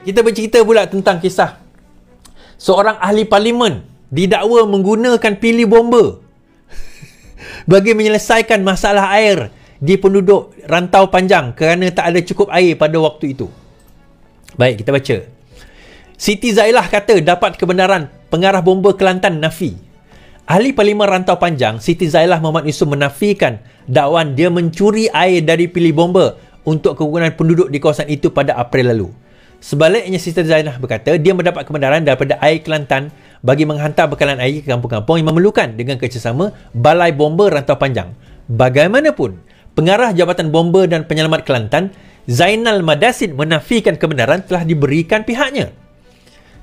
kita bercerita pula tentang kisah seorang ahli parlimen didakwa menggunakan pili bomba bagi menyelesaikan masalah air di penduduk rantau panjang kerana tak ada cukup air pada waktu itu. Baik, kita baca. Siti Zailah kata dapat kebenaran pengarah bomba Kelantan nafi. Ahli Parlimen Rantau Panjang Siti Zailah Muhammad Yusof menafikan dakwaan dia mencuri air dari pili bomba untuk kegunaan penduduk di kawasan itu pada April lalu. Sebaliknya, Siti Zailah berkata dia mendapat kebenaran daripada Air Kelantan bagi menghantar bekalan air ke kampung-kampung yang memerlukan dengan kerjasama Balai Bomba Rantau Panjang. Bagaimanapun, pengarah Jabatan Bomba dan Penyelamat Kelantan Zainal Madasid menafikan kebenaran telah diberikan pihaknya.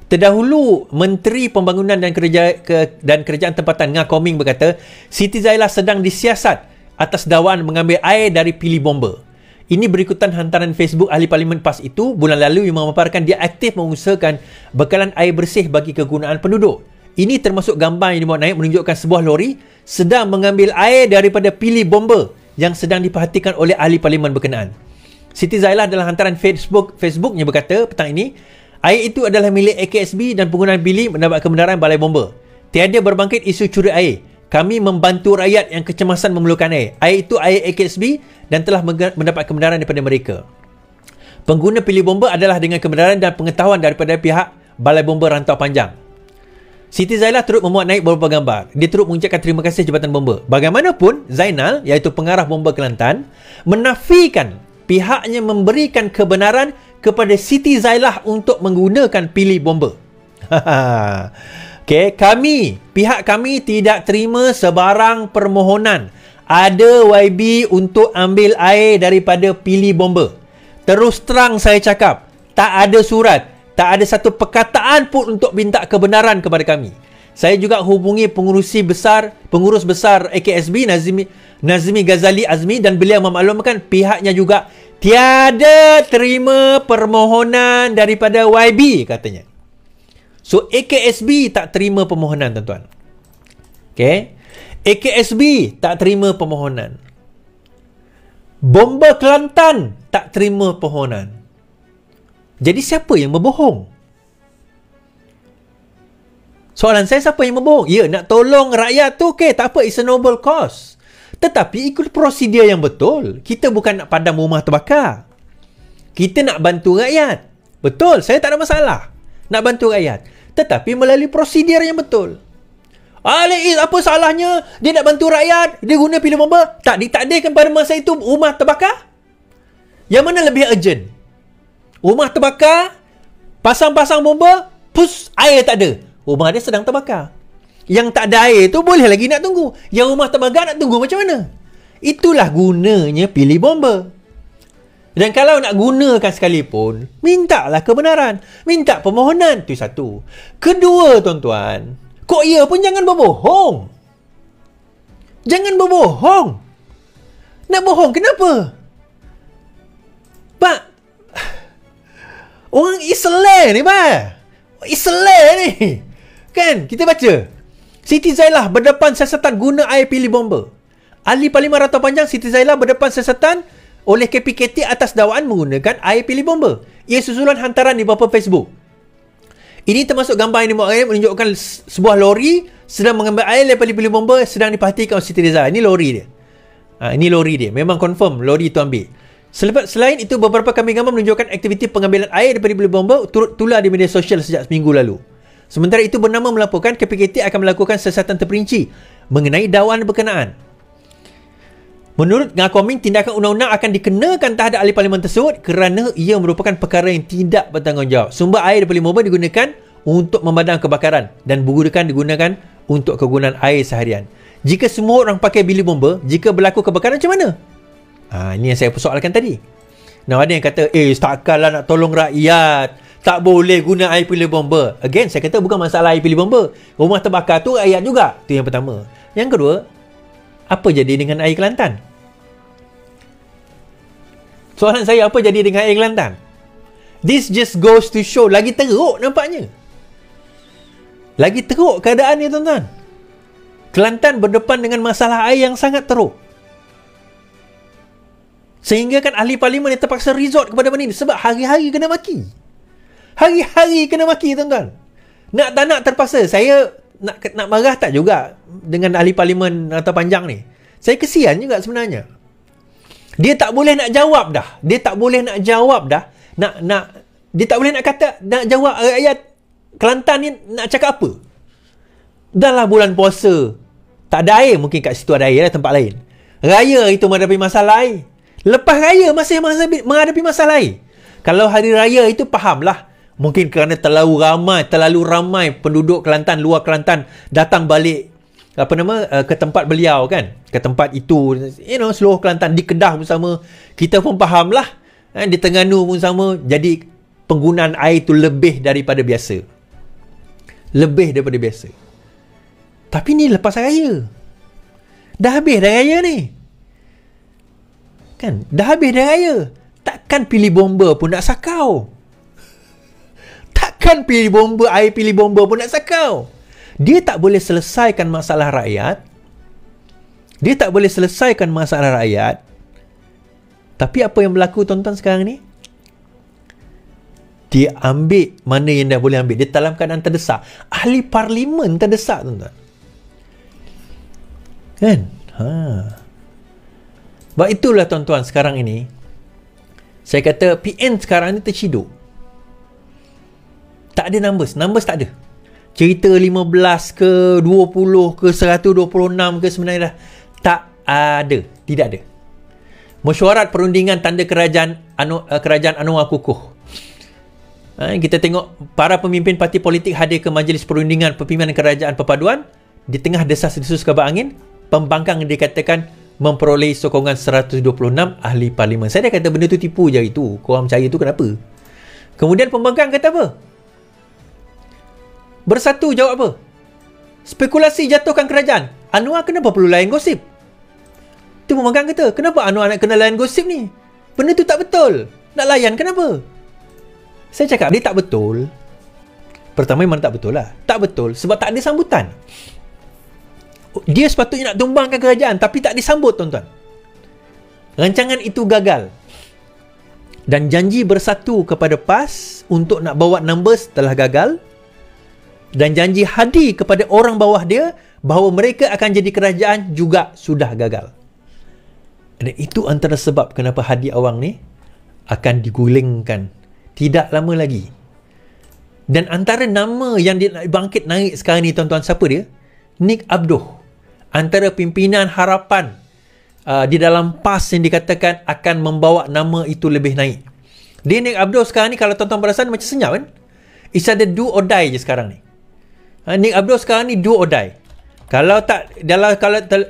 Terdahulu, Menteri Pembangunan dan Kerajaan Tempatan Ngah Koming berkata Siti Zailah sedang disiasat atas dakwaan mengambil air dari pili bomba. Ini berikutan hantaran Facebook ahli parlimen PAS itu bulan lalu yang memaparkan dia aktif mengusahakan bekalan air bersih bagi kegunaan penduduk. Ini termasuk gambar yang dimuat naik menunjukkan sebuah lori sedang mengambil air daripada pili bomba yang sedang diperhatikan oleh ahli parlimen berkenaan. Siti Zailah dalam hantaran Facebooknya berkata petang ini, air itu adalah milik AKSB dan penggunaan bili mendapat kebenaran Balai Bomba. Tiada berbangkit isu curi air. Kami membantu rakyat yang kecemasan memerlukan air. Air itu air AKSB dan telah mendapat kebenaran daripada mereka. Pengguna pili bomba adalah dengan kebenaran dan pengetahuan daripada pihak Balai Bomba Rantau Panjang. Siti Zailah turut memuat naik beberapa gambar. Dia turut mengucapkan terima kasih Jabatan Bomba. Bagaimanapun, Zainal, iaitu pengarah bomba Kelantan, menafikan pihaknya memberikan kebenaran kepada Siti Zailah untuk menggunakan pili bomba. Okay, pihak kami tidak terima sebarang permohonan ada YB untuk ambil air daripada pili bomba. Terus terang saya cakap, tak ada surat, tak ada satu perkataan pun untuk minta kebenaran kepada kami. Saya juga hubungi pengurus besar AKSB Nazmi Ghazali Azmi dan beliau memaklumkan pihaknya juga tiada terima permohonan daripada YB katanya. So AKSB tak terima permohonan tuan-tuan. Okay, AKSB tak terima permohonan. Bomba Kelantan tak terima permohonan. Jadi siapa yang berbohong? Soalan saya, siapa yang berbohong? Ya, nak tolong rakyat tu, okay, tak apa, it's a noble cause. Tetapi ikut prosedur yang betul. Kita bukan nak padam rumah terbakar. Kita nak bantu rakyat. Betul, saya tak ada masalah nak bantu rakyat. Tetapi melalui prosedur yang betul. Apa salahnya dia nak bantu rakyat, dia guna pili bomba? Tak ditakdirkan pada masa itu rumah terbakar? Yang mana lebih urgent? Rumah terbakar, pasang-pasang bomba, air tak ada. Rumah dia sedang terbakar. Yang tak ada air tu boleh lagi nak tunggu. Yang rumah terbakar nak tunggu macam mana? Itulah gunanya pili bomba. Dan kalau nak gunakan sekalipun, mintalah kebenaran. Minta permohonan. Itu satu. Kedua, tuan-tuan, kok ia pun jangan berbohong. Jangan berbohong. Nak bohong kenapa? Pak, orang Islam ni, Pak. Islam ni. Kan, kita baca. Siti Zailah berdepan siasatan guna air pili bomba. Ahli Parlimen Rantau Panjang Siti Zailah berdepan siasatan oleh KPKT atas dakwaan menggunakan air pili bomba. Ia susulan hantaran di beberapa Facebook. Ini termasuk gambar yang dibuat menunjukkan sebuah lori sedang mengambil air daripada pili bomba sedang diperhatikan oleh Siti Zailah. Ini lori dia. Ini lori dia. Memang confirm lori itu ambil. Selain itu, beberapa kambing gambar menunjukkan aktiviti pengambilan air daripada pili bomba turut tular di media sosial sejak seminggu lalu. Sementara itu, Bernama melaporkan KPKT akan melakukan siasatan terperinci mengenai dakwaan berkenaan. Menurut Ngah Koming, tindakan undang-undang akan dikenakan terhadap ahli parlimen tersebut kerana ia merupakan perkara yang tidak bertanggungjawab. Sumber air daripada bomba digunakan untuk memadam kebakaran dan digunakan untuk kegunaan air seharian. Jika semua orang pakai bilik bomba, jika berlaku kebakaran macam mana? Ini yang saya persoalkan tadi. Ada yang kata, takkanlah nak tolong rakyat, tak boleh guna air pili bomba. Again, saya kata bukan masalah air pili bomba. Rumah terbakar tu rakyat juga. Itu yang pertama. Yang kedua, apa jadi dengan air Kelantan? Soalan saya, apa jadi dengan air Kelantan? This just goes to show, lagi teruk nampaknya. Lagi teruk keadaan ni, tuan-tuan. Kelantan berdepan dengan masalah air yang sangat teruk. Sehingga kan ahli parlimen yang terpaksa resort kepada benda ini sebab hari-hari kena maki. Hari-hari kena maki, tuan-tuan. Nak tak nak terpaksa. Saya nak marah tak juga dengan ahli parlimen Rantau Panjang ni. Saya kesian juga sebenarnya. Dia tak boleh nak jawab dah. Dia tak boleh nak jawab dah. Dia tak boleh nak kata, nak jawab rakyat Kelantan ni nak cakap apa. Dah lah bulan puasa. Tak ada air. Mungkin kat situ ada air lah, tempat lain. Raya itu menghadapi masalah air. Lepas raya masih menghadapi masalah air. Kalau hari raya itu fahamlah. Mungkin kerana terlalu ramai penduduk Kelantan, luar Kelantan datang balik ke tempat beliau kan. Ke tempat itu, seluruh Kelantan di Kedah pun sama. Kita pun fahamlah. Di Terengganu pun sama. Jadi penggunaan air itu lebih daripada biasa. Lebih daripada biasa. Tapi ni lepas raya. Dah habis dah raya ni. Kan? Dah habis dah raya. Takkan pilih bomba pun nak sakau. Takkan pilih bomba, air pilih bomba pun nak sakau. Dia tak boleh selesaikan masalah rakyat. Dia tak boleh selesaikan masalah rakyat. Tapi apa yang berlaku tuan-tuan sekarang ni? Dia ambil mana yang dah boleh ambil. Dia dalam keadaan terdesak. Ahli parlimen terdesak, tuan-tuan. Kan? Sebab itulah tuan-tuan sekarang ini, saya kata PN sekarang ni terciduk. Tak ada numbers. Numbers tak ada. Cerita 15 ke 20 ke 126 ke sebenarnya dah tak ada. Tidak ada. Mesyuarat perundingan tanda kerajaan Anwar kukuh. Kita tengok para pemimpin parti politik hadir ke majlis perundingan pimpinan kerajaan perpaduan. Di tengah desas-desus kabar angin, pembangkang dikatakan memperoleh sokongan 126 ahli parlimen. Saya dah kata benda tu tipu je itu. Korang percaya tu kenapa? Kemudian pembangkang kata apa? Bersatu jawab apa? Spekulasi jatuhkan kerajaan. Anwar kenapa perlu layan gosip? Itu pembangkang kata. Kenapa Anwar nak kena layan gosip ni? Benda tu tak betul. Nak layan kenapa? Saya cakap dia tak betul. Pertama memang tak betul lah. Tak betul sebab tak ada sambutan. Dia sepatutnya nak tumbangkan kerajaan tapi tak disambut, tuan-tuan. Rancangan itu gagal. Dan janji bersatu kepada PAS untuk nak bawa numbers telah gagal. Dan janji Hadi kepada orang bawah dia bahawa mereka akan jadi kerajaan juga sudah gagal. Dan itu antara sebab kenapa Hadi Awang ni akan digulingkan tidak lama lagi. Dan antara nama yang dia nak bangkit naik sekarang ni, tuan-tuan, siapa dia? Nick Abdoh. Antara pimpinan harapan di dalam PAS yang dikatakan akan membawa nama itu lebih naik. Dia Nick Abdoh sekarang ni, kalau tuan-tuan perasan macam senyap kan? It's ada do or die je sekarang ni. Nick Abdoh sekarang ni do or die. Kalau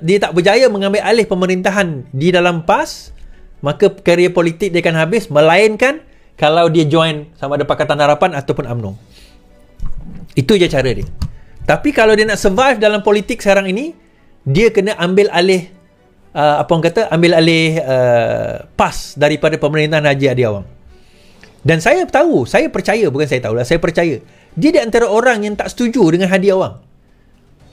dia tak berjaya mengambil alih pemerintahan di dalam PAS, maka karier politik dia akan habis, melainkan kalau dia join sama ada Pakatan Harapan ataupun UMNO. Itu je cara dia. Tapi kalau dia nak survive dalam politik sekarang ini, dia kena ambil alih ambil alih PAS daripada pemerintahan Haji Hadi Awang. Dan saya tahu, saya percaya, bukan saya tahulah, saya percaya dia di antara orang yang tak setuju dengan Hadi Awang.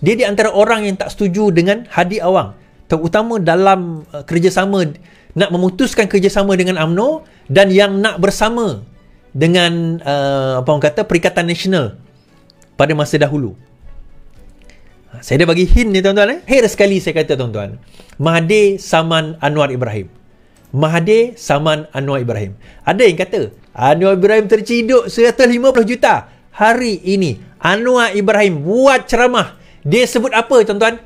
Dia di antara orang yang tak setuju dengan Hadi Awang, terutama dalam kerjasama, nak memutuskan kerjasama dengan UMNO dan yang nak bersama dengan Perikatan Nasional pada masa dahulu. Saya dah bagi hint ni, tuan-tuan. Akhir sekali saya kata, tuan-tuan, Mahathir saman Anwar Ibrahim. Mahathir saman Anwar Ibrahim. Ada yang kata Anwar Ibrahim terciduk 150 juta. Hari ini Anwar Ibrahim buat ceramah. Dia sebut apa, tuan-tuan?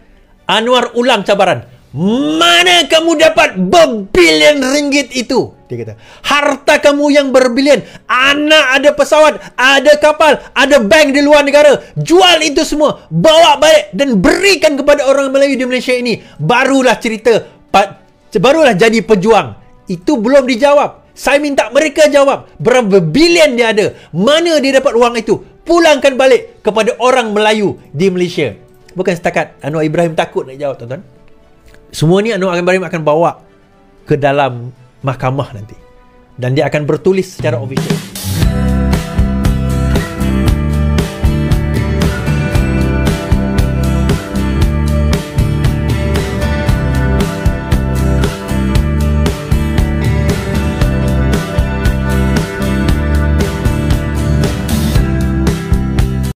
Anwar ulang cabaran. Mana kamu dapat berbilion ringgit itu? Dia kata, harta kamu yang berbilion. Anak ada pesawat, ada kapal, ada bank di luar negara. Jual itu semua, bawa balik dan berikan kepada orang Melayu di Malaysia ini. Barulah cerita, barulah jadi pejuang. Itu belum dijawab. Saya minta mereka jawab berapa bilion dia ada, mana dia dapat wang itu, pulangkan balik kepada orang Melayu di Malaysia. Bukan setakat Anwar Ibrahim takut nak jawab, tuan-tuan. Semua ni Anwar Ibrahim akan bawa ke dalam mahkamah nanti, dan dia akan bertulis secara official.